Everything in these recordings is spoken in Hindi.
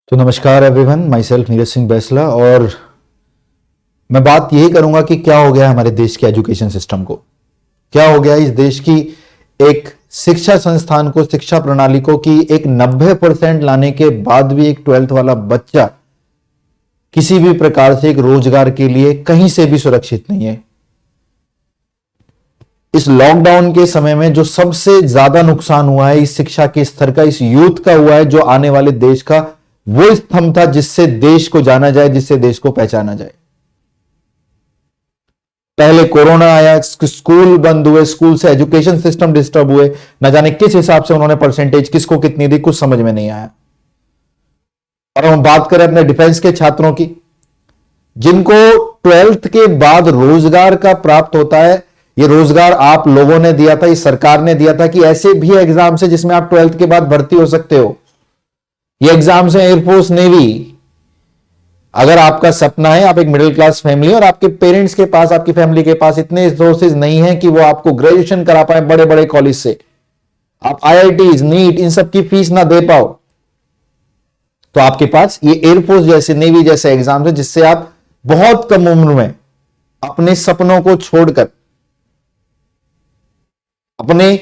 तो नमस्कार everyone, my self Neeraj Singh Bainsla. और मैं बात यही करूंगा कि क्या हो गया हमारे देश के एजुकेशन सिस्टम को, क्या हो गया इस देश की एक शिक्षा संस्थान को, शिक्षा प्रणाली को, कि एक 90% लाने के बाद भी एक 12th वाला बच्चा किसी भी प्रकार से एक रोजगार के लिए कहीं से भी सुरक्षित नहीं है। इस लॉकडाउन के समय में जो सबसे ज्यादा नुकसान हुआ है इस शिक्षा के स्तर का, इस यूथ का हुआ है, जो आने वाले देश का वो स्तंभ था जिससे देश को जाना जाए, जिससे देश को पहचाना जाए। पहले कोरोना आया, स्कूल बंद हुए, स्कूल से एजुकेशन सिस्टम डिस्टर्ब हुए, न जाने किस हिसाब से उन्होंने परसेंटेज किसको कितनी दी, कुछ समझ में नहीं आया। और हम बात करें अपने डिफेंस के छात्रों की, जिनको 12th के बाद रोजगार का प्राप्त होता है। ये रोजगार आप लोगों ने दिया था, इस सरकार ने दिया था कि ऐसे भी एग्जाम्स है जिसमें आप 12th के बाद भर्ती हो सकते हो। ये एग्जाम्स है एयरफोर्स, नेवी। अगर आपका सपना है, आप एक मिडिल क्लास फैमिली और आपके पेरेंट्स के पास, आपकी फैमिली के पास इतने रिसोर्सेज नहीं है कि वो आपको ग्रेजुएशन करा पाए बड़े बड़े कॉलेज से, आप आईआईटीज, नीट, इन सब की फीस ना दे पाओ, तो आपके पास ये एयरफोर्स जैसे, नेवी जैसे एग्जाम है जिससे आप बहुत कम उम्र में अपने सपनों को छोड़कर, अपने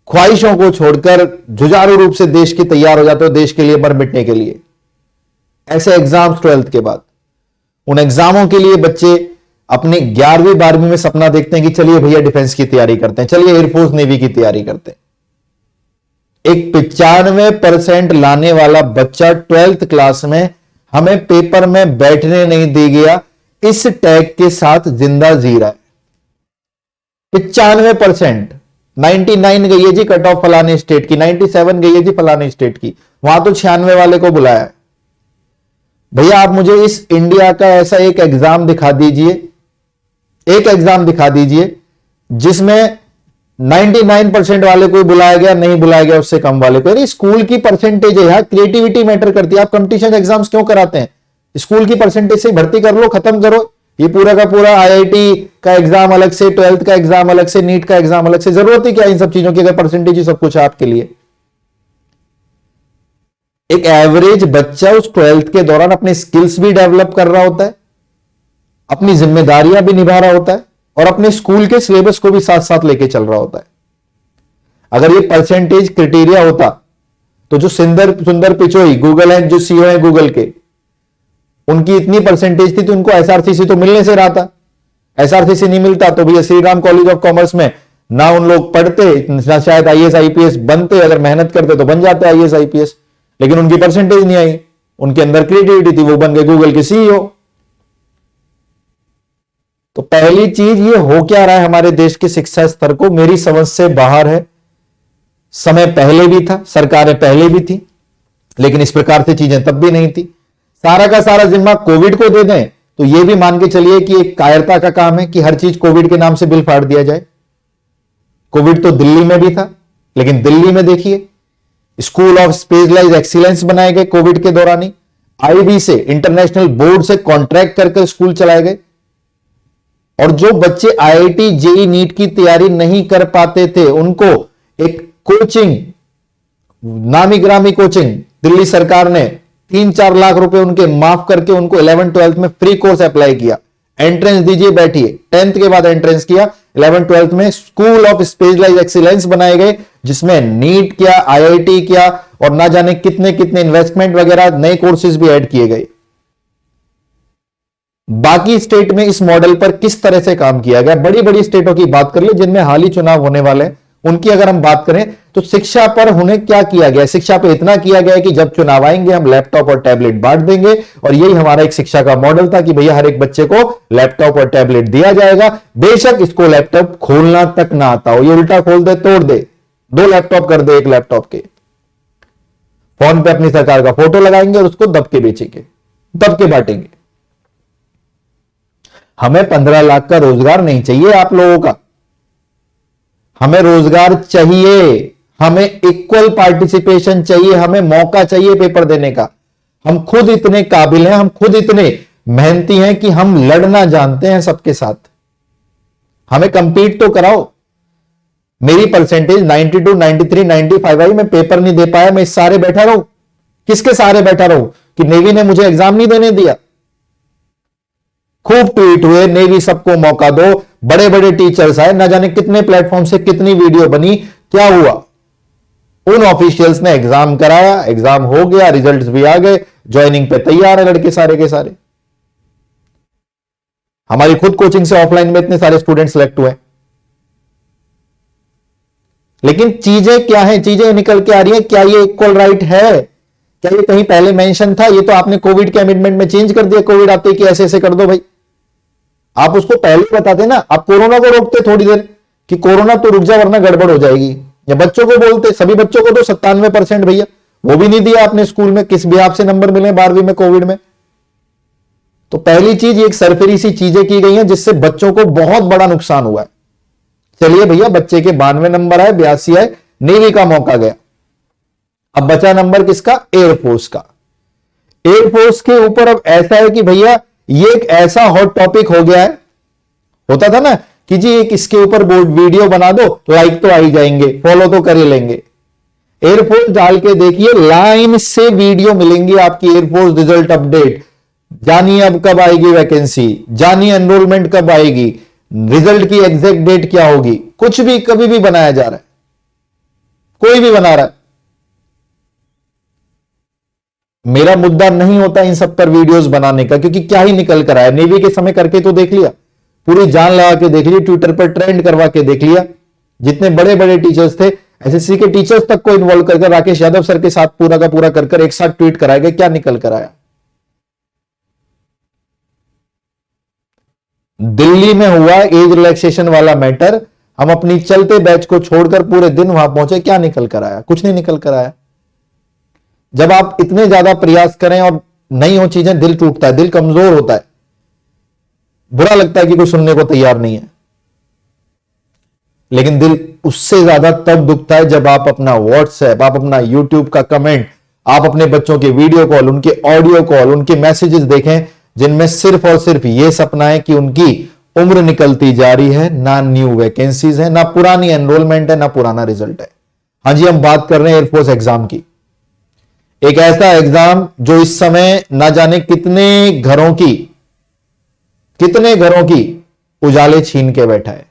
ख्वाहिशों को छोड़कर जुझारू रूप से देश की तैयार हो जाते हो, देश के लिए मर मिटने के लिए। ऐसे एग्जाम्स 12th के बाद, उन एग्जामों के लिए बच्चे अपने 11वीं 12वीं में सपना देखते हैं कि चलिए भैया डिफेंस की तैयारी करते हैं, चलिए एयरफोर्स नेवी की तैयारी करते हैं। एक 95% लाने वाला बच्चा 12th क्लास में हमें पेपर में बैठने नहीं दे गया, इस टैग के साथ जिंदा जी रहा है। 95%, 99 गई है जी कट ऑफ फलाने स्टेट की, 97 गई है जी फलाने स्टेट की, वहां तो 96 वाले को बुलाया है। भैया आप मुझे इस इंडिया का ऐसा एक एग्जाम दिखा दीजिए, एक एग्जाम दिखा दीजिए जिसमें 99% वाले को बुलाया गया, नहीं बुलाया गया उससे कम वाले को। अरे स्कूल की परसेंटेज है यार, क्रिएटिविटी मैटर करती है। आप कंपटीशन एग्जाम्स क्यों कराते हैं? स्कूल की परसेंटेज से भर्ती कर लो, खत्म करो। ये पूरा का पूरा आईआईटी का एग्जाम अलग से, 12th का एग्जाम अलग से, नीट का एग्जाम अलग से, जरूरत ही क्या इन सब चीजों की, अगर परसेंटेज ही सब कुछ है आपके लिए। एक एवरेज बच्चा उस 12th के दौरान अपने स्किल्स भी डेवलप कर रहा होता है, अपनी जिम्मेदारियां भी निभा रहा होता है, और अपने स्कूल के सिलेबस को भी साथ साथ लेके चल रहा होता है। अगर ये परसेंटेज क्राइटेरिया होता तो जो सुंदर पिचोई गूगल है, जो सीईओ है गूगल के, उनकी इतनी परसेंटेज थी तो उनको एसआरसीसी तो मिलने से रहा था। एसआरसीसी नहीं मिलता तो भैया Shri Ram college of commerce में ना उन लोग पढ़ते, ना शायद आईएएस आईपीएस बनते। अगर मेहनत करते तो बन जाते आईएएस आईपीएस, लेकिन उनकी परसेंटेज नहीं आई, उनके अंदर क्रिएटिविटी थी, वो बन गए गूगल के सीईओ। तो पहली चीज ये हो क्या रहा है हमारे देश के शिक्षा स्तर को, मेरी समझ से बाहर है। समय पहले भी था, सरकारें पहले भी थी, लेकिन इस प्रकार से चीजें तब भी नहीं थी। सारा का सारा जिम्मा कोविड को दे दें तो यह भी मान के चलिए कि एक कायरता का काम है कि हर चीज कोविड के नाम से बिल फाड़ दिया जाए। कोविड तो दिल्ली में भी था, लेकिन दिल्ली में देखिए स्कूल ऑफ स्पेशलाइज्ड एक्सीलेंस बनाए गए कोविड के दौरान ही, आईबी से, इंटरनेशनल बोर्ड से कॉन्ट्रैक्ट करके स्कूल चलाए गए। और जो बच्चे आईआईटी जेई नीट की तैयारी नहीं कर पाते थे, उनको एक कोचिंग, नामी ग्रामी कोचिंग, दिल्ली सरकार ने 3-4 लाख रुपए उनके माफ करके उनको 11th-12th में फ्री कोर्स अप्लाई किया। एंट्रेंस दीजिए, बैठिए। 10th के बाद एंट्रेंस किया, 11th-12th में स्कूल ऑफ स्पेशलाइज्ड एक्सीलेंस बनाए गए, जिसमें नीट किया, आईआईटी किया, और ना जाने कितने कितने इन्वेस्टमेंट वगैरह नए कोर्सेज भी ऐड किए गए। बाकी स्टेट में इस मॉडल पर किस तरह से काम किया गया? बड़ी बड़ी स्टेटों की बात कर ले जिनमें हाल ही चुनाव होने वाले हैं, उनकी अगर हम बात करें तो शिक्षा पर उन्हें क्या किया गया? शिक्षा पे इतना किया गया है कि जब चुनाव आएंगे हम लैपटॉप और टैबलेट बांट देंगे, और यही हमारा एक शिक्षा का मॉडल था कि भैया हर एक बच्चे को लैपटॉप और टैबलेट दिया जाएगा, बेशक इसको लैपटॉप खोलना तक ना आता हो। ये उल्टा खोल दे, तोड़ दे, 2 लैपटॉप कर दे एक लैपटॉप के। फोन पे अपनी सरकार का फोटो लगाएंगे और उसको दब के बेचेंगे, दब के बांटेंगे। हमें 15 लाख का रोजगार नहीं चाहिए आप लोगों का, हमें रोजगार चाहिए, हमें इक्वल पार्टिसिपेशन चाहिए, हमें मौका चाहिए पेपर देने का। हम खुद इतने काबिल हैं, हम खुद इतने मेहनती हैं कि हम लड़ना जानते हैं सबके साथ। हमें कंपीट तो कराओ। मेरी परसेंटेज 92, 93, 95 आई, मैं पेपर नहीं दे पाया, मैं इस सारे बैठा रहूं? किसके सहारे बैठा रहूं कि नेवी ने मुझे एग्जाम नहीं देने दिया? खूब ट्वीट हुए, नेवी सबको मौका दो, बड़े बड़े टीचर्स आए, ना जाने कितने प्लेटफॉर्म से कितनी वीडियो बनी। क्या हुआ? उन ऑफिशियल्स ने एग्जाम कराया, एग्जाम हो गया, रिजल्ट्स भी आ गए, ज्वाइनिंग पे तैयार है लड़के सारे के सारे। हमारी खुद कोचिंग से ऑफलाइन में इतने सारे स्टूडेंट सिलेक्ट हुए। लेकिन चीजें क्या है? चीजें निकल के आ रही है। क्या ये इक्वल राइट है? क्या ये कहीं पहले मेंशन था? ये तो आपने कोविड के अमेंडमेंट में चेंज कर दिया, कोविड आते कि ऐसे ऐसे कर दो भाई। आप उसको पहले बताते ना, आप कोरोना को रोकते थोड़ी देर कि कोरोना तो रुक जा वरना गड़बड़ हो जाएगी, या बच्चों को बोलते, सभी बच्चों को तो 97% भैया, वो भी नहीं दिया आपने स्कूल में, किस भी आपसे नंबर मिले 12वीं में कोविड में। तो पहली चीज, ये एक सरफरी सी चीजें की गई हैं जिससे बच्चों को बहुत बड़ा नुकसान हुआ है। चलिए भैया, बच्चे के 92 नंबर आए, 82 आए, नेवी का मौका गया। अब बचा नंबर किसका? एयरफोर्स का। एयरफोर्स के ऊपर अब ऐसा है कि भैया ये एक ऐसा हॉट टॉपिक हो गया है। होता था ना कि जी एक इसके ऊपर बोर्ड वीडियो बना दो, लाइक तो आ ही जाएंगे, फॉलो तो कर ही लेंगे। एयरफोर्स डाल के देखिए, लाइन से वीडियो मिलेंगी आपकी। एयरफोर्स रिजल्ट अपडेट, जानिए अब कब आएगी वैकेंसी, जानिए एनरोलमेंट कब आएगी, रिजल्ट की एग्जैक्ट डेट क्या होगी। कुछ भी कभी भी बनाया जा रहा है, कोई भी बना रहा है। मेरा मुद्दा नहीं होता इन सब पर वीडियोस बनाने का, क्योंकि क्या ही निकल कर आया। नेवी के समय करके तो देख लिया, पूरी जान लगा के देख लिया, ट्विटर पर ट्रेंड करवा के देख लिया। जितने बड़े बड़े टीचर्स थे, एसएससी के टीचर्स तक को इन्वॉल्व करके राकेश यादव सर के साथ पूरा का पूरा कर एक साथ ट्वीट कराए गए, क्या निकल कर आया। दिल्ली में हुआ एज रिलैक्सेशन वाला मैटर, हम अपनी चलते बैच को छोड़कर पूरे दिन वहां पहुंचे, क्या निकल कर आया? कुछ नहीं निकल कर आया। जब आप इतने ज्यादा प्रयास करें और नहीं हो चीजें, दिल टूटता है, दिल कमजोर होता है, बुरा लगता है कि कोई सुनने को तैयार नहीं है। लेकिन दिल उससे ज्यादा तब दुखता है जब आप अपना व्हाट्सएप, आप अपना यूट्यूब का कमेंट, आप अपने बच्चों के वीडियो कॉल, उनके ऑडियो कॉल, उनके मैसेजेस देखें जिनमें सिर्फ और सिर्फ यह सपना है कि उनकी उम्र निकलती जा रही है, ना न्यू वैकेंसीज है, ना पुरानी एनरोलमेंट है, ना पुराना रिजल्ट है। हां जी, हम बात कर रहे हैं एयरफोर्स एग्जाम की। एक ऐसा एग्जाम जो इस समय ना जाने कितने घरों की उजाले छीन के बैठा है।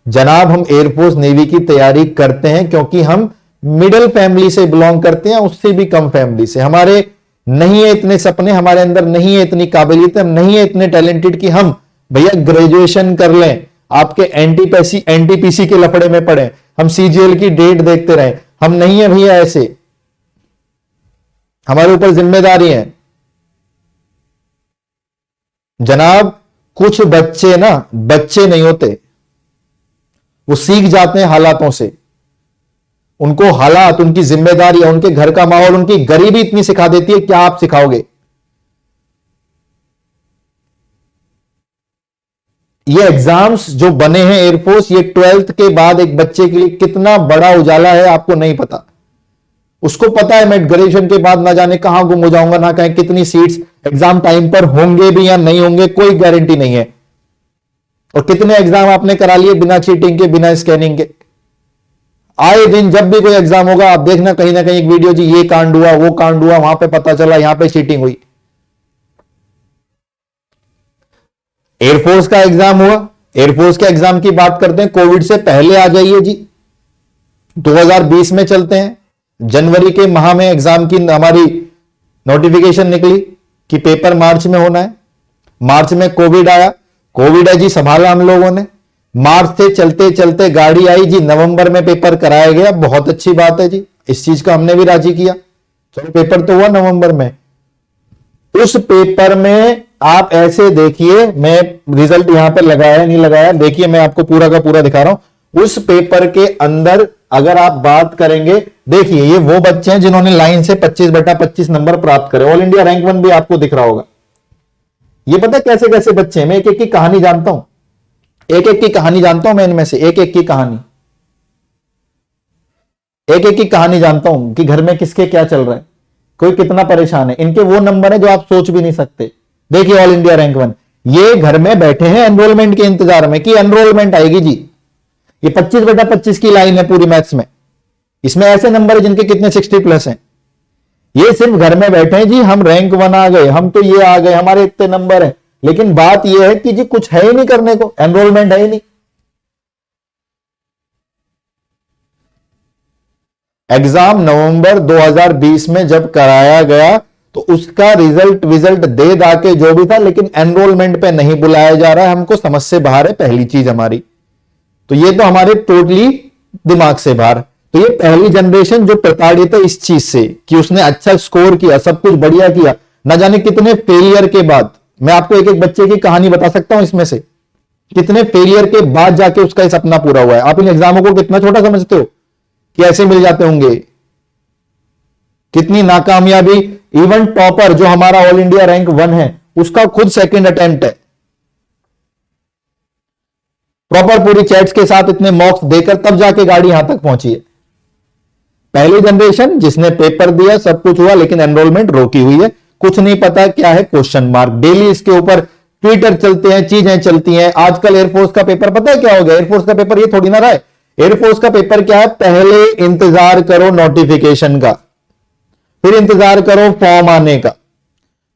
जनाब, हम एयरफोर्स नेवी की तैयारी करते हैं क्योंकि हम मिडिल फैमिली से बिलोंग करते हैं, उससे भी कम फैमिली से। हमारे नहीं है इतने सपने, हमारे अंदर नहीं है इतनी काबिलियत, हम नहीं है इतने टैलेंटेड कि हम भैया ग्रेजुएशन कर लें, आपके एनटीपीसी के लफड़े में पड़े, हम सीजीएल की डेट देखते रहे। हम नहीं है भैया ऐसे, हमारे ऊपर जिम्मेदारी है। जनाब, कुछ बच्चे ना बच्चे नहीं होते, वो सीख जाते हैं हालातों से। उनको हालात, उनकी जिम्मेदारी, उनके घर का माहौल, उनकी गरीबी इतनी सिखा देती है, क्या आप सिखाओगे? ये एग्जाम्स जो बने हैं एयरफोर्स, ये 12th के बाद एक बच्चे के लिए कितना बड़ा उजाला है आपको नहीं पता। उसको पता है मैं ग्रेजुएशन के बाद ना जाने कहां गुम हो जाऊंगा, ना कहीं कितनी सीट्स एग्जाम टाइम पर होंगे भी या नहीं होंगे, कोई गारंटी नहीं है। और कितने एग्जाम आपने करा लिए बिना चीटिंग के, बिना स्कैनिंग के। आए दिन जब भी कोई एग्जाम होगा, आप देखना कहीं ना कहीं एक वीडियो, जी ये कांड हुआ, वो कांड हुआ, वहां पे पता चला, यहां पे चीटिंग हुई। एयरफोर्स का एग्जाम हुआ, एयरफोर्स के एग्जाम की बात करते हैं, कोविड से पहले आ जाइए जी, 2020 में चलते हैं। जनवरी के माह में एग्जाम की हमारी नोटिफिकेशन निकली कि पेपर मार्च में होना है। मार्च में कोविड आया, कोविड है जी, संभाला हम लोगों ने। मार्च से चलते चलते गाड़ी आई जी, नवंबर में पेपर कराया गया, बहुत अच्छी बात है जी, इस चीज का हमने भी राजी किया। चलो पेपर तो हुआ नवंबर में। उस पेपर में आप ऐसे देखिए, मैं रिजल्ट यहां पर लगाया नहीं लगाया, देखिए मैं आपको पूरा का पूरा दिखा रहा हूं। उस पेपर के अंदर अगर आप बात करेंगे, देखिए ये वो बच्चे हैं जिन्होंने लाइन से 25/25 नंबर प्राप्त करे। ऑल इंडिया रैंक 1 भी आपको दिख रहा होगा। ये पता कैसे कैसे बच्चे हैं, मैं एक एक की कहानी जानता हूं, एक एक की कहानी जानता हूं मैं, इनमें से एक एक की कहानी जानता हूं कि घर में किसके क्या चल रहा है, कोई कितना परेशान है। इनके वो नंबर है जो आप सोच भी नहीं सकते। देखिए ऑल इंडिया रैंक 1, ये घर में बैठे हैं एनरोलमेंट के इंतजार में कि एनरोलमेंट आएगी जी। ये 25/25 की लाइन है पूरी मैथ्स में। इसमें ऐसे नंबर है जिनके कितने 60+ हैं। ये सिर्फ घर में बैठे हैं जी, हम रैंक 1 आ गए, हम तो ये आ गए, हमारे इतने नंबर है, लेकिन बात ये है कि जी कुछ है ही नहीं करने को, एनरोलमेंट है ही नहीं। एग्जाम नवंबर 2020 में जब कराया गया तो उसका रिजल्ट दे दाके जो भी था, लेकिन एनरोलमेंट पे नहीं बुलाया जा रहा है, हमको समझ से बाहर है पहली चीज हमारी। तो ये तो हमारे टोटली दिमाग से बाहर। तो ये पहली जनरेशन जो प्रताड़ित है इस चीज से कि उसने अच्छा स्कोर किया, सब कुछ बढ़िया किया, ना जाने कितने फेलियर के बाद। मैं आपको एक एक बच्चे की कहानी बता सकता हूं इसमें से, कितने फेलियर के बाद जाके उसका सपना पूरा हुआ है। आप इन एग्जामों को कितना छोटा समझते हो कि ऐसे मिल जाते होंगे, कितनी नाकामयाबी। इवन टॉपर जो हमारा ऑल इंडिया रैंक 1 है, उसका खुद सेकंड अटेम्प्ट है, प्रॉपर पूरी चैट्स के साथ इतने मॉक्स देकर तब जाके गाड़ी यहां तक पहुंची है। पहली जनरेशन जिसने पेपर दिया, सब कुछ हुआ, लेकिन एनरोलमेंट रोकी हुई है, कुछ नहीं पता क्या है, क्वेश्चन मार्क। डेली इसके ऊपर ट्विटर चलते हैं, चीजें चलती हैं। आजकल एयरफोर्स का पेपर पता है क्या हो गया? एयरफोर्स का पेपर ये थोड़ी ना रहा है। एयरफोर्स का पेपर क्या है? पहले इंतजार करो नोटिफिकेशन का, फिर इंतजार करो फॉर्म आने का,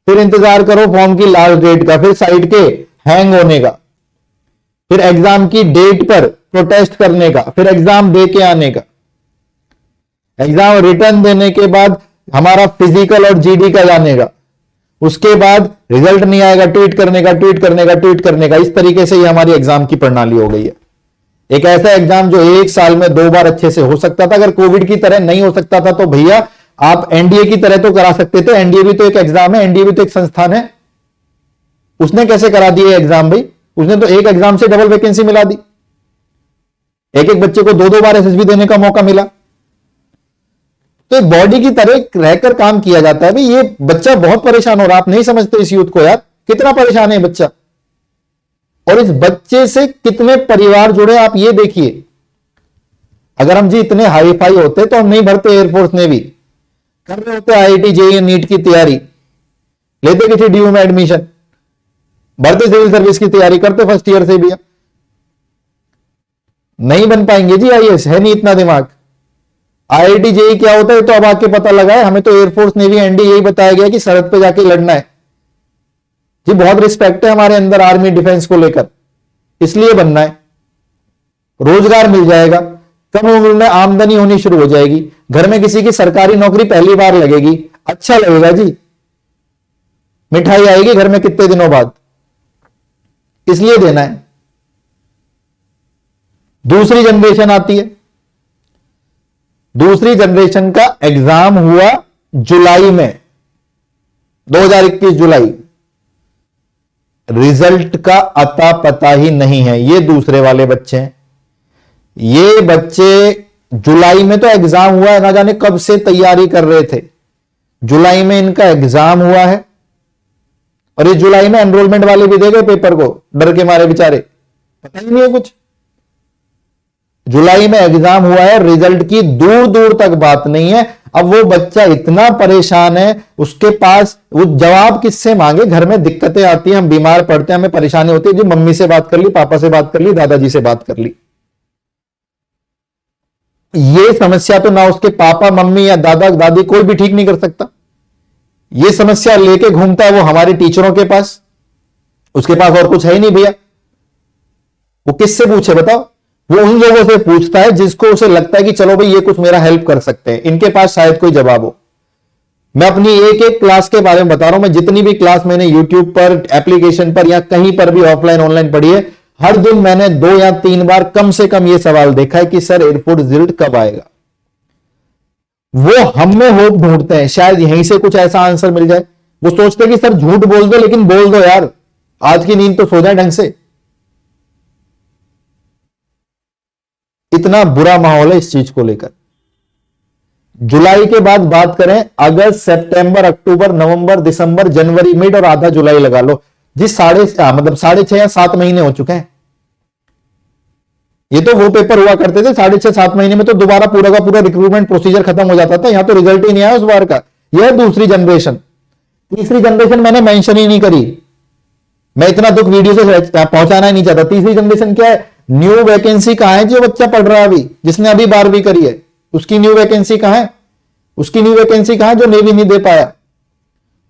फिर इंतजार करो फॉर्म की लास्ट डेट का, फिर साइट के हैंग होने का, फिर एग्जाम की डेट पर प्रोटेस्ट करने का, फिर एग्जाम दे के आने का, एग्जाम रिटर्न देने के बाद हमारा फिजिकल और जीडी का जाने का, उसके बाद रिजल्ट नहीं आएगा, ट्वीट करने का, ट्वीट करने का, ट्वीट करने का। इस तरीके से ये हमारी एग्जाम की प्रणाली हो गई है। एक ऐसा एग्जाम जो एक साल में 2 बार अच्छे से हो सकता था, अगर कोविड की तरह नहीं हो सकता था तो भैया आप एनडीए की तरह तो करा सकते थे। एनडीए भी तो एक एग्जाम है, एनडीए भी तो एक संस्थान है। उसने कैसे करा दिए एग्जाम भाई? उसने तो एक एग्जाम से डबल वैकेंसी मिला दी, एक एक बच्चे को 2-2 बार एसएसबी देने का मौका मिला। तो एक बॉडी की तरह रहकर काम किया जाता है। भाई ये बच्चा बहुत परेशान हो रहा है, आप नहीं समझते इस यूथ को यार, कितना परेशान है बच्चा, और इस बच्चे से कितने परिवार जुड़े आप ये देखिए। अगर हम जी इतने हाई फाई होते तो हम नहीं भरते एयरफोर्स नेवी, कर रहे होते आईआईटी जेईई नीट की तैयारी, लेते किसी डीयू में एडमिशन, भरते सिविल सर्विस की तैयारी करते फर्स्ट ईयर से भी। नहीं बन पाएंगे जी आईएएस, है नहीं इतना दिमाग। आईआईटी जेईई क्या होता है तो अब आके पता लगा है, हमें तो एयरफोर्स नेवी एनडी यही बताया गया कि सरहद पे जाके लड़ना है जी। बहुत रिस्पेक्ट है हमारे अंदर आर्मी डिफेंस को लेकर, इसलिए बनना है। रोजगार मिल जाएगा, कम उम्र में आमदनी होनी शुरू हो जाएगी, घर में किसी की सरकारी नौकरी पहली बार लगेगी, अच्छा लगेगा जी, मिठाई आएगी घर में कितने दिनों बाद, इसलिए देना है। दूसरी जनरेशन आती है, दूसरी जनरेशन का एग्जाम हुआ जुलाई में, 2021 जुलाई, रिजल्ट का अता पता ही नहीं है। ये दूसरे वाले बच्चे हैं, ये बच्चे जुलाई में तो एग्जाम हुआ है, ना जाने कब से तैयारी कर रहे थे, जुलाई में इनका एग्जाम हुआ है, और ये जुलाई में एनरोलमेंट वाले भी दे गए पेपर को, डर के मारे बेचारे, पता ही नहीं है कुछ। जुलाई में एग्जाम हुआ है, रिजल्ट की दूर दूर तक बात नहीं है। अब वो बच्चा इतना परेशान है, उसके पास वो जवाब किससे मांगे? घर में दिक्कतें आती हैं, हम बीमार पड़ते हैं, हमें परेशानी होती है जी, मम्मी से बात कर ली, पापा से बात कर ली, दादाजी से बात कर ली। ये समस्या तो ना उसके पापा मम्मी या दादा दादी कोई भी ठीक नहीं कर सकता। ये समस्या लेके घूमता है वो हमारे टीचरों के पास, उसके पास और कुछ है ही नहीं भैया। वो किससे पूछे बताओ? वो उन लोगों से पूछता है जिसको उसे लगता है कि चलो भाई ये कुछ मेरा हेल्प कर सकते हैं, इनके पास शायद कोई जवाब हो। मैं अपनी एक एक क्लास के बारे में बता रहा हूं, मैं जितनी भी क्लास मैंने यूट्यूब पर, एप्लीकेशन पर या कहीं पर भी ऑफलाइन ऑनलाइन पढ़ी है, हर दिन मैंने 2 या 3 बार कम से कम यह सवाल देखा है कि सर एयरफोर्स रिजल्ट कब आएगा। वो हम में होप ढूंढते हैं, शायद यहीं से कुछ ऐसा आंसर मिल जाए। वो सोचते हैं कि सर झूठ बोल दो, लेकिन बोल दो यार, आज की नींद तो सो जाए ढंग से। इतना बुरा माहौल है इस चीज को लेकर। जुलाई के बाद बात करें, अगस्त, सितंबर, अक्टूबर, नवंबर, दिसंबर, जनवरी, मिड और आधा जुलाई लगा लो जी, मतलब 6.5 या 7 महीने हो चुके हैं। ये तो वो पेपर हुआ करते थे 6.5-7 महीने में तो दोबारा पूरा का पूरा रिक्रूटमेंट प्रोसीजर खत्म हो जाता था। यहां तो रिजल्ट ही नहीं आया उस बार का। यह दूसरी जनरेशन। तीसरी जनरेशन मैंने मेंशन ही नहीं करी, मैं इतना दुख वीडियो से पहुंचाना ही नहीं चाहता। तीसरी जनरेशन क्या है? न्यू वैकेंसी कहां है जो बच्चा पढ़ रहा है अभी, जिसने अभी 12वीं करी है, उसकी न्यू वैकेंसी कहां है? उसकी न्यू वैकेंसी कहां जो नेवी नहीं दे पाया?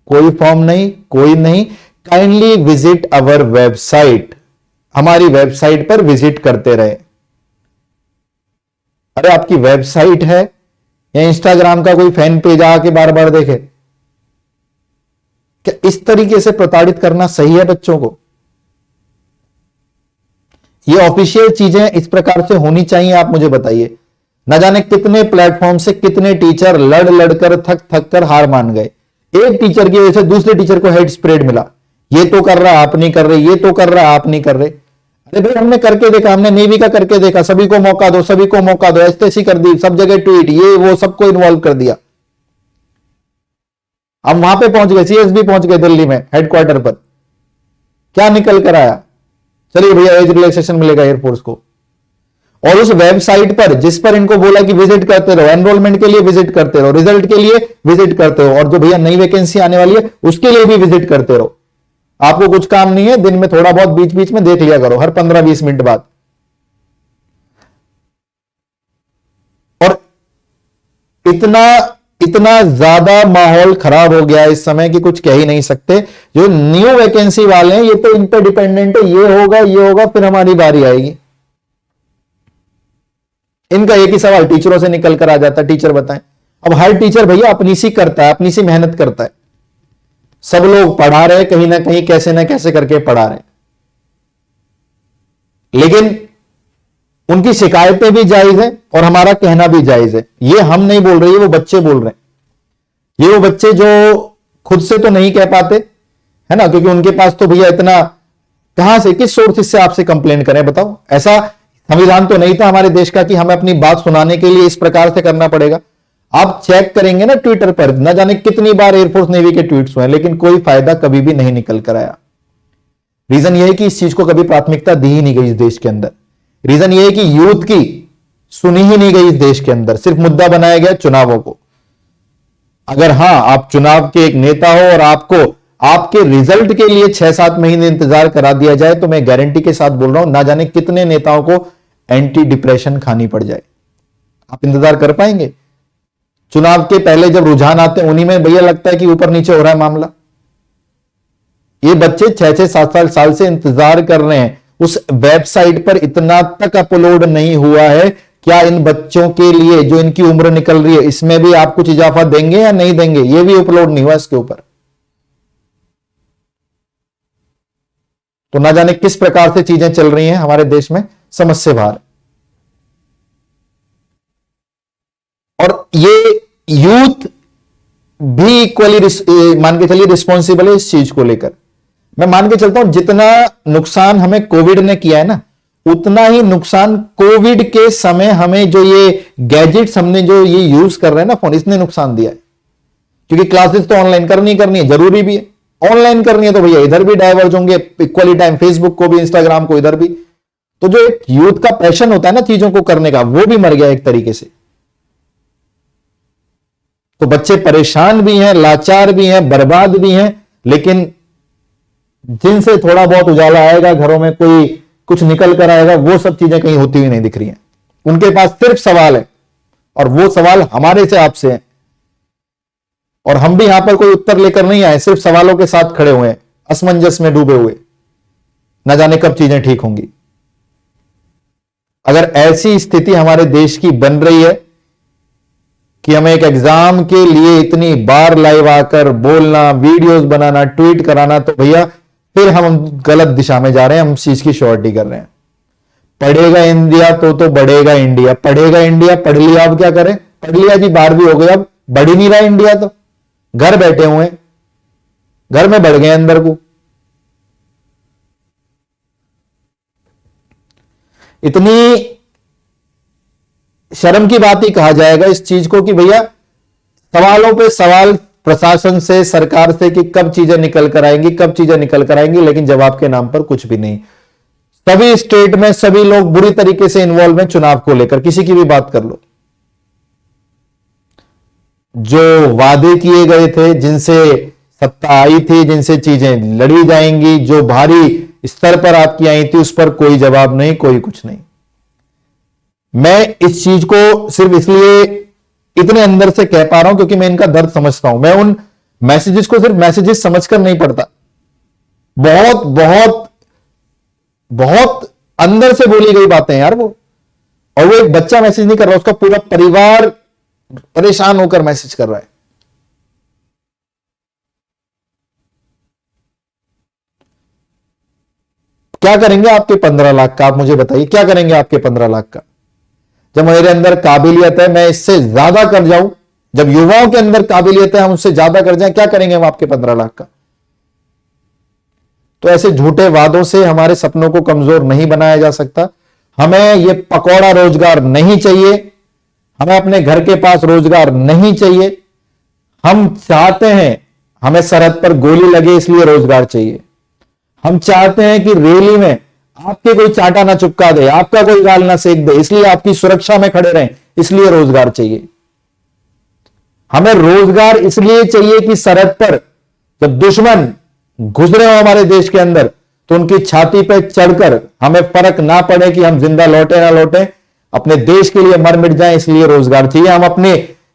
कोई फॉर्म नहीं, कोई नहीं। काइंडली विजिट अवर वेबसाइट, हमारी वेबसाइट पर विजिट करते रहे। अरे आपकी वेबसाइट है या इंस्टाग्राम का कोई फैन पेज आके बार बार देखे? क्या इस तरीके से प्रताड़ित करना सही है बच्चों को? ये ऑफिशियल चीजें इस प्रकार से होनी चाहिए, आप मुझे बताइए। न जाने कितने प्लेटफॉर्म से कितने टीचर लड़ लड़कर थक थक कर हार मान गए। एक टीचर की वजह से दूसरे टीचर को हेड स्प्रेड मिला, ये तो कर रहा आप नहीं कर रहे, ये तो कर रहा आप नहीं कर रहे। अरे भाई हमने करके देखा, हमने नेवी का करके देखा, सभी को मौका दो, सभी को मौका दो, ऐसी कर दी, सब जगह ट्वीट, ये वो सबको इन्वॉल्व कर दिया। हम वहां पे पहुंच गए, सीएसबी पहुंच गए दिल्ली में हेडक्वार्टर पर, क्या निकल कर आया? चलिए भैया एज रिलैक्सेशन मिलेगा एयरफोर्स को। और उस वेबसाइट पर जिस पर इनको बोला कि विजिट करते रहो, एनरोलमेंट के लिए विजिट करते रहो, रिजल्ट के लिए विजिट करते रहो, और जो भैया नई वैकेंसी आने वाली है उसके लिए भी विजिट करते रहो। आपको कुछ काम नहीं है, दिन में थोड़ा बहुत बीच बीच में देख लिया करो, हर 15-20 मिनट बाद। और इतना इतना ज्यादा माहौल खराब हो गया इस समय कि कुछ कह ही नहीं सकते। जो न्यू वैकेंसी वाले हैं ये तो इन पर डिपेंडेंट है, ये होगा फिर हमारी बारी आएगी। इनका एक ही सवाल टीचरों से निकल कर आ जाता है, टीचर बताएं। अब हर टीचर भैया अपनी सी करता है, अपनी सी मेहनत करता है। सब लोग पढ़ा रहे, कहीं ना कहीं कैसे ना कैसे करके पढ़ा रहे, लेकिन उनकी शिकायतें भी जायज है और हमारा कहना भी जायज है। ये हम नहीं बोल रहे, ये वो बच्चे बोल रहे हैं। ये वो बच्चे जो खुद से तो नहीं कह पाते है ना, क्योंकि उनके पास तो भैया इतना कहां से, किस सोर्स से आपसे कंप्लेन करें बताओ? ऐसा संविधान तो नहीं था हमारे देश का कि हमें अपनी बात सुनाने के लिए इस प्रकार से करना पड़ेगा। आप चेक करेंगे ना ट्विटर पर, न जाने कितनी बार एयरफोर्स नेवी के ट्वीट्स हुए, लेकिन कोई फायदा कभी भी नहीं निकल कर आया। रीजन यह है कि इस चीज को कभी प्राथमिकता दी ही नहीं गई इस देश के अंदर। रीजन यह है कि यूथ की सुनी ही नहीं गई इस देश के अंदर, सिर्फ मुद्दा बनाया गया चुनावों को। अगर हां आप चुनाव के एक नेता हो और आपको आपके रिजल्ट के लिए 6-7 महीने इंतजार करा दिया जाए, तो मैं गारंटी के साथ बोल रहा हूं ना जाने कितने नेताओं को एंटी डिप्रेशन खानी पड़ जाए। आप इंतजार कर पाएंगे? चुनाव के पहले जब रुझान आते हैं उन्हीं में भैया लगता है कि ऊपर नीचे हो रहा है मामला। ये बच्चे 6-7 साल से इंतजार कर रहे हैं, उस वेबसाइट पर इतना तक अपलोड नहीं हुआ है। क्या इन बच्चों के लिए जो इनकी उम्र निकल रही है इसमें भी आप कुछ इजाफा देंगे या नहीं देंगे? ये भी अपलोड नहीं हुआ इसके ऊपर। तो ना जाने किस प्रकार से चीजें चल रही हैं हमारे देश में, समझ से बाहर। और ये यूथ भी इक्वली मान के चलिए रिस्पॉन्सिबल है इस चीज को लेकर। मैं मान के चलता हूं जितना नुकसान हमें कोविड ने किया है ना, उतना ही नुकसान कोविड के समय हमें जो ये गैजेट्स हमने जो ये यूज कर रहे हैं ना फोन, इसने नुकसान दिया है। क्योंकि क्लासेस तो ऑनलाइन करनी है, जरूरी भी है। ऑनलाइन करनी है तो भैया इधर भी डाइवर्ज होंगे इक्वली टाइम, फेसबुक को भी, इंस्टाग्राम को, इधर भी। तो जो एक यूथ का पैशन होता है ना चीजों को करने का, वो भी मर गया एक तरीके से। तो बच्चे परेशान भी हैं, लाचार भी हैं, बर्बाद भी हैं, लेकिन जिनसे थोड़ा बहुत उजाला आएगा, घरों में कोई कुछ निकल कर आएगा, वो सब चीजें कहीं होती हुई नहीं दिख रही हैं। उनके पास सिर्फ सवाल है और वो सवाल हमारे से आपसे है, और हम भी यहां पर कोई उत्तर लेकर नहीं आए, सिर्फ सवालों के साथ खड़े हुए हैं, असमंजस में डूबे हुए। न जाने कब चीजें ठीक होंगी। अगर ऐसी स्थिति हमारे देश की बन रही है कि हमें एक एग्जाम के लिए इतनी बार लाइव आकर बोलना, वीडियोस बनाना, ट्वीट कराना, तो भैया फिर हम गलत दिशा में जा रहे हैं। हम चीज की श्योरिटी कर रहे हैं। पढ़ेगा इंडिया तो बढ़ेगा इंडिया, पढ़ेगा इंडिया, पढ़ लिया अब क्या करें? पढ़ लिया जी, 12वीं हो गई, अब बढ़ ही नहीं रहा इंडिया, तो घर बैठे हुए, घर में बढ़ गए अंदर को। इतनी शर्म की बात ही कहा जाएगा इस चीज को कि भैया सवालों पे सवाल प्रशासन से, सरकार से कि कब चीजें निकल कर आएंगी, कब चीजें निकल कर आएंगी, लेकिन जवाब के नाम पर कुछ भी नहीं। सभी स्टेट में सभी लोग बुरी तरीके से इन्वॉल्व हैं चुनाव को लेकर, किसी की भी बात कर लो। जो वादे किए गए थे, जिनसे सत्ता आई थी, जिनसे चीजें लड़ी जाएंगी, जो भारी स्तर पर आपकी आई थी, उस पर कोई जवाब नहीं, कोई कुछ नहीं। मैं इस चीज को सिर्फ इसलिए इतने अंदर से कह पा रहा हूं क्योंकि मैं इनका दर्द समझता हूं। मैं उन मैसेजेस को सिर्फ मैसेजेस समझकर नहीं पढ़ता, बहुत बहुत बहुत अंदर से बोली गई बातें यार वो। और वो एक बच्चा मैसेज नहीं कर रहा, उसका पूरा परिवार परेशान होकर मैसेज कर रहा है। क्या करेंगे आपके 15 लाख का? आप मुझे बताइए, क्या करेंगे आपके 15 लाख का? जब मेरे अंदर काबिलियत है मैं इससे ज्यादा कर जाऊं, जब युवाओं के अंदर काबिलियत है हम उससे ज्यादा कर जाएं, क्या करेंगे हम आपके 15 लाख का? तो ऐसे झूठे वादों से हमारे सपनों को कमजोर नहीं बनाया जा सकता। हमें यह पकौड़ा रोजगार नहीं चाहिए, हमें अपने घर के पास रोजगार नहीं चाहिए। हम चाहते हैं हमें सरहद पर गोली लगे इसलिए रोजगार चाहिए। हम चाहते हैं कि रैली में आपके कोई चाटा ना चुपका दे, आपका कोई गाल ना सेक दे, इसलिए आपकी सुरक्षा में खड़े रहें, इसलिए रोजगार चाहिए। हमें रोजगार इसलिए चाहिए कि सरहद पर जब दुश्मन घुस रहे हो हमारे देश के अंदर तो उनकी छाती पे चढ़कर हमें फर्क ना पड़े कि हम जिंदा लौटे ना लौटे, अपने देश के लिए मर मिट जाएं, इसलिए रोजगार चाहिए। हम अपने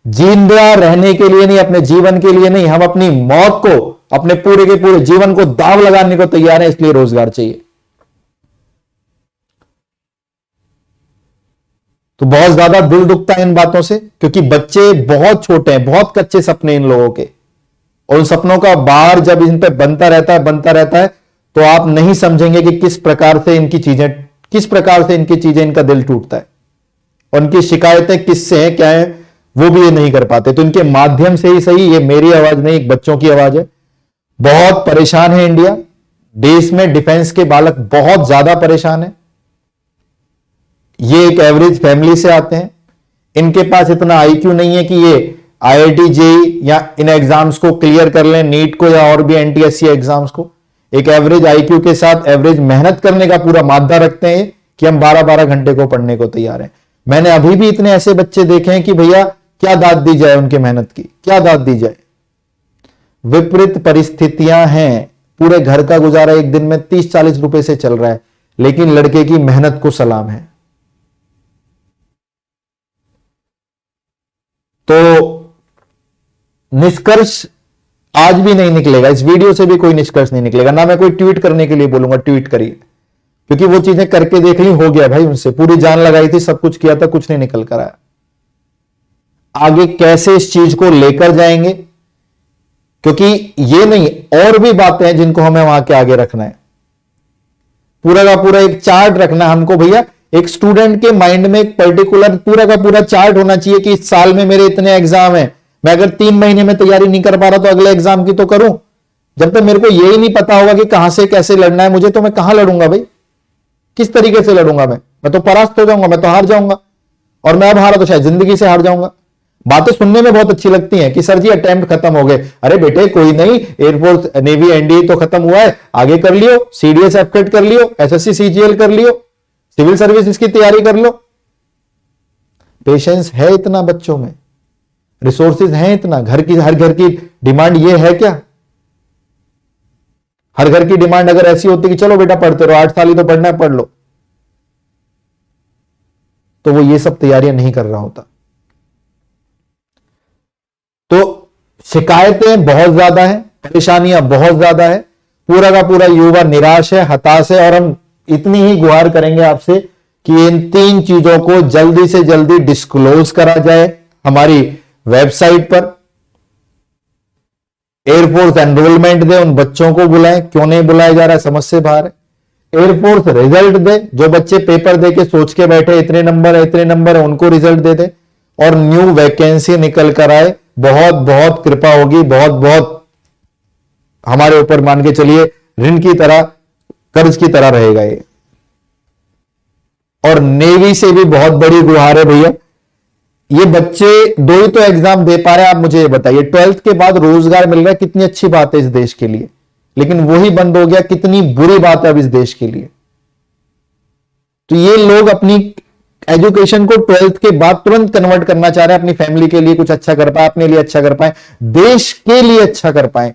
जिंदा रहने के लिए नहीं, अपने जीवन के लिए नहीं, हम अपनी मौत को, अपने पूरे के पूरे जीवन को दाव लगाने को तैयार हैं, इसलिए रोजगार चाहिए। तो बहुत ज्यादा दिल दुखता है इन बातों से, क्योंकि बच्चे बहुत छोटे हैं, बहुत कच्चे सपने इन लोगों के, और उन सपनों का बार जब इन पे बनता रहता है तो आप नहीं समझेंगे कि किस प्रकार से इनकी चीजें इनका दिल टूटता है। और उनकी शिकायतें किससे हैं, क्या है, वो भी ये नहीं कर पाते। तो इनके माध्यम से ही सही, ये मेरी आवाज नहीं, एक बच्चों की आवाज है। बहुत परेशान है इंडिया, देश में डिफेंस के बालक बहुत ज्यादा परेशान है। ये एक एवरेज फैमिली से आते हैं, इनके पास इतना आईक्यू नहीं है कि ये आईआईटी जेईई या इन एग्जाम्स को क्लियर कर लें, नीट को या और भी एनटीएससी एग्जाम्स को। एक एवरेज आईक्यू के साथ एवरेज मेहनत करने का पूरा मादा रखते हैं कि हम 12-12 घंटे को पढ़ने को तैयार हैं। मैंने अभी भी इतने ऐसे बच्चे देखे हैं कि भैया क्या दाद दी जाए उनकी मेहनत की, क्या दाद दी जाए। विपरीत परिस्थितियां हैं, पूरे घर का गुजारा एक दिन में 30-40 रुपए से चल रहा है, लेकिन लड़के की मेहनत को सलाम है। तो निष्कर्ष आज भी नहीं निकलेगा, इस वीडियो से भी कोई निष्कर्ष नहीं निकलेगा। ना मैं कोई ट्वीट करने के लिए बोलूंगा ट्वीट करिए, क्योंकि वो चीजें करके देख ली, हो गया भाई उनसे, पूरी जान लगाई थी, सब कुछ किया था, कुछ नहीं निकल कर आया। आगे कैसे इस चीज को लेकर जाएंगे, क्योंकि ये नहीं, और भी बातें हैं जिनको हमें वहां के आगे रखना है। पूरा का पूरा एक चार्ट रखना हमको भैया। एक स्टूडेंट के माइंड में एक पर्टिकुलर पूरा का पूरा चार्ट होना चाहिए कि इस साल में मेरे इतने एग्जाम हैं, मैं अगर 3 महीने में तैयारी नहीं कर पा रहा तो अगले एग्जाम की तो करूं। जब तक मेरे को यही नहीं पता होगा कि कहां से कैसे लड़ना है मुझे, तो मैं कहां लड़ूंगा भाई, किस तरीके से लड़ूंगा? मैं तो परास्त हो जाऊंगा, मैं तो हार जाऊंगा, और मैं अब हारा तो शायद जिंदगी से हार जाऊंगा। बातें सुनने में बहुत अच्छी लगती हैं कि सर जी अटेम्प्ट खत्म हो गए। अरे बेटे कोई नहीं, एयरफोर्स नेवी एनडीए तो खत्म हुआ है, आगे कर लियो, सीडीएस एफकेट कर लियो, एसएससी सीजीएल कर लियो, सिविल सर्विस की तैयारी कर लो। पेशेंस है इतना बच्चों में, रिसोर्सेज हैं इतना। हर घर की डिमांड ये है क्या? हर घर की डिमांड अगर ऐसी होती कि चलो बेटा पढ़ते रहो, 8 साल ही तो पढ़ना है, पढ़ लो, तो वो ये सब तैयारियां नहीं कर रहा होता। तो शिकायतें बहुत ज्यादा हैं, परेशानियां बहुत ज्यादा है, पूरा का पूरा युवा निराश है, हताश है। और हम इतनी ही गुहार करेंगे आपसे कि इन 3 चीजों को जल्दी से जल्दी डिस्क्लोज करा जाए हमारी वेबसाइट पर। एयरफोर्स एनरोलमेंट दे, उन बच्चों को बुलाएं, क्यों नहीं बुलाया जा रहा है, समझ से बाहर है। एयरफोर्स रिजल्ट दे, जो बच्चे पेपर दे के सोच के बैठे इतने नंबर है उनको रिजल्ट दे दे, और न्यू वैकेंसी निकल कर आए। बहुत बहुत कृपा होगी, बहुत बहुत हमारे ऊपर मान के चलिए ऋण की तरह, कर्ज की तरह रहेगा ये। और नेवी से भी बहुत बड़ी गुहार है भैया, ये बच्चे 2 ही तो एग्जाम दे पा रहे हैं। आप मुझे ये बताइए, 12th के बाद रोजगार मिल रहा है, कितनी अच्छी बात है इस देश के लिए, लेकिन वही बंद हो गया, कितनी बुरी बात है अब इस देश के लिए। तो ये लोग अपनी एजुकेशन को 12th के बाद तुरंत कन्वर्ट करना चाह रहे हैं, अपनी फैमिली के लिए कुछ अच्छा कर पाए, अपने लिए अच्छा कर पाए, देश के लिए अच्छा कर पाए।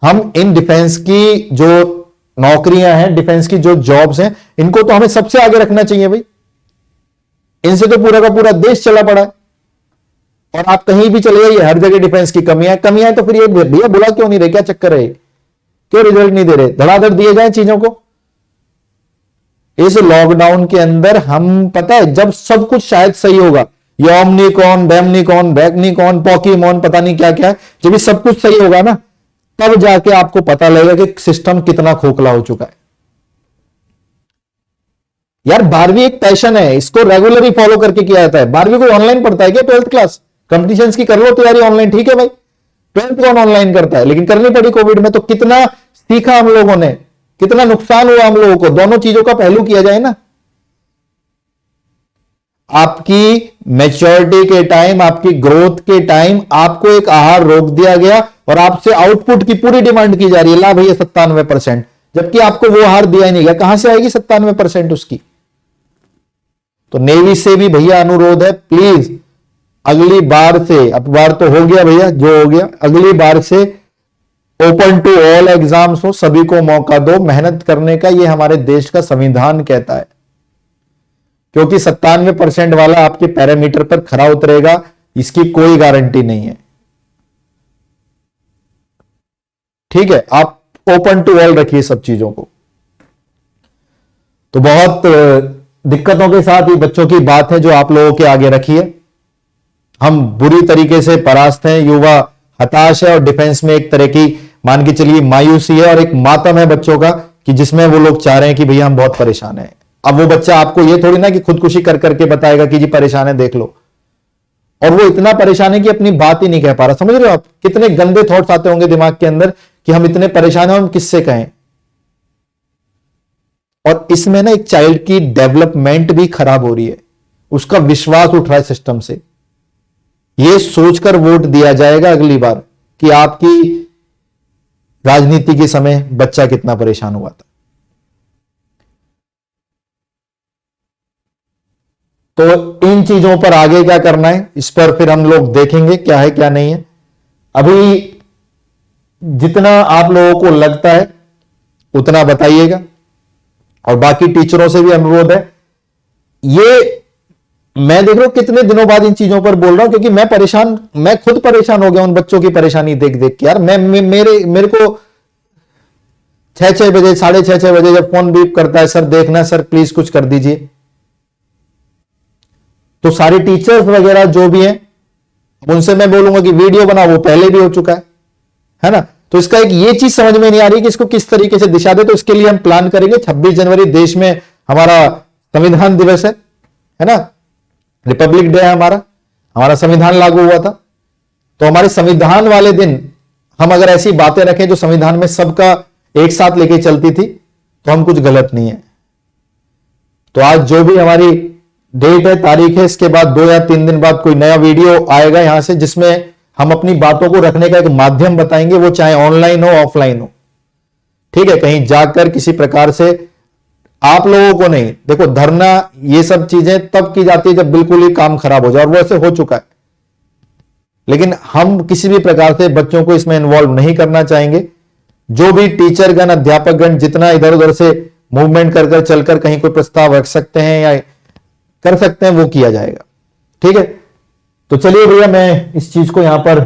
हम इन डिफेंस की जो नौकरियां हैं, डिफेंस की जो जॉब्स हैं, इनको तो हमें सबसे आगे रखना चाहिए भाई। इनसे तो पूरा का पूरा देश चला पड़ा है। और आप कहीं भी चले जाइए हर जगह डिफेंस की कमियां तो फिर ये भैया बुला क्यों नहीं रहे, क्या चक्कर है, क्यों रिजल्ट नहीं दे रहे, धड़ाधड़ दिए जाए चीजों को। इस लॉकडाउन के अंदर हम पता है जब सब कुछ शायद सही होगा, ये ओमनिकॉन बैमनिकॉन बैकनिकॉन पॉकीमॉन पता नहीं क्या क्या है, जब ये सब कुछ सही होगा ना तब जाके आपको पता लगेगा कि सिस्टम कितना खोखला हो चुका है। यार 12वीं एक पैशन है, इसको रेगुलरली फॉलो करके किया जाता है। 12वीं को ऑनलाइन पढ़ता है क्या? 12th क्लास कंपटीशंस की कर लो तैयारी ऑनलाइन, ठीक है भाई। 12th कौन ऑनलाइन करता है, लेकिन करनी पड़ी कोविड में, तो कितना सीखा हम लोगों ने, कितना नुकसान हुआ हम लोगों को। दोनों चीजों का पहलू किया जाए ना, आपकी मैच्योरिटी के टाइम, आपकी ग्रोथ के टाइम आपको एक आहार रोक दिया गया और आपसे आउटपुट की पूरी डिमांड की जा रही है, ला भैया 97%, जबकि आपको वो आहार दिया ही नहीं गया। कहां से आएगी 97% उसकी? तो नेवी से भी भैया अनुरोध है, प्लीज अगली बार से, अब बार तो हो गया भैया जो हो गया, अगली बार से ओपन टू ऑल एग्जाम्स हो, सभी को मौका दो मेहनत करने का। ये हमारे देश का संविधान कहता है, क्योंकि 97% वाला आपके पैरामीटर पर खरा उतरेगा इसकी कोई गारंटी नहीं है। ठीक है, आप ओपन टू ऑल रखिए सब चीजों को। तो बहुत दिक्कतों के साथ ही बच्चों की बात है जो आप लोगों के आगे रखिए। हम बुरी तरीके से परास्त हैं, युवा हताश है और डिफेंस में एक तरह की मान के चलिए मायूसी है और एक मातम है बच्चों का, कि जिसमें वो लोग चाह रहे हैं कि भैया हम बहुत परेशान हैं। अब वो बच्चा आपको ये थोड़ी ना कि खुदकुशी कर करके बताएगा कि जी परेशान है देख लो, और वो इतना परेशान है कि अपनी बात ही नहीं कह पा रहा। समझ रहे हो आप, कितने गंदे थॉट्स आते होंगे दिमाग के अंदर कि हम इतने परेशान हैं, हम किससे कहें। और इसमें ना एक चाइल्ड की डेवलपमेंट भी खराब हो रही है, उसका विश्वास उठ रहा है सिस्टम से। यह सोचकर वोट दिया जाएगा अगली बार कि आपकी राजनीति के समय बच्चा कितना परेशान हुआ था। तो इन चीजों पर आगे क्या करना है, इस पर फिर हम लोग देखेंगे क्या है क्या नहीं है। अभी जितना आप लोगों को लगता है उतना बताइएगा, और बाकी टीचरों से भी अनुरोध है। ये मैं देख रहा हूं कितने दिनों बाद इन चीजों पर बोल रहा हूं, क्योंकि मैं खुद परेशान हो गया उन बच्चों की परेशानी देख देख के। यार मेरे को 6 बजे 6:30 बजे जब फोन बीप करता है, सर देखना सर प्लीज कुछ कर दीजिए, तो सारे टीचर्स वगैरह जो भी हैं उनसे मैं बोलूंगा कि वीडियो बनाओ, वो पहले भी हो चुका है ना। तो इसका एक ये चीज समझ में नहीं आ रही कि इसको किस तरीके से दिशा दे, तो इसके लिए हम प्लान करेंगे। 26 जनवरी देश में हमारा संविधान दिवस है ना, रिपब्लिक डे है हमारा संविधान लागू हुआ था। तो हमारे संविधान वाले दिन हम अगर ऐसी बातें रखें जो संविधान में सबका एक साथ लेके चलती थी, तो हम कुछ गलत नहीं है। तो आज जो भी हमारी डेट है, तारीख है, इसके बाद 2 या 3 दिन बाद कोई नया वीडियो आएगा यहां से, जिसमें हम अपनी बातों को रखने का एक माध्यम बताएंगे, वो चाहे ऑनलाइन हो ऑफलाइन हो। ठीक है, कहीं जाकर किसी प्रकार से आप लोगों को नहीं, देखो धरना ये सब चीजें तब की जाती है जब बिल्कुल ही काम खराब हो जाए, और वो ऐसे हो चुका है। लेकिन हम किसी भी प्रकार से बच्चों को इसमें इन्वॉल्व नहीं करना चाहेंगे। जो भी टीचरगण अध्यापकगण जितना इधर उधर से मूवमेंट कर कर चलकर कहीं कोई प्रस्ताव रख सकते हैं या कर सकते हैं, वो किया जाएगा। ठीक है, तो चलिए भैया मैं इस चीज को यहां पर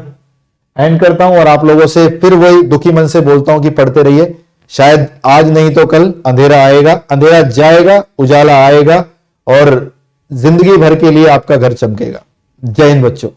एंड करता हूं, और आप लोगों से फिर वही दुखी मन से बोलता हूं कि पढ़ते रहिए। शायद आज नहीं तो कल अंधेरा आएगा, अंधेरा जाएगा, उजाला आएगा, और जिंदगी भर के लिए आपका घर चमकेगा। जय हिंद बच्चों।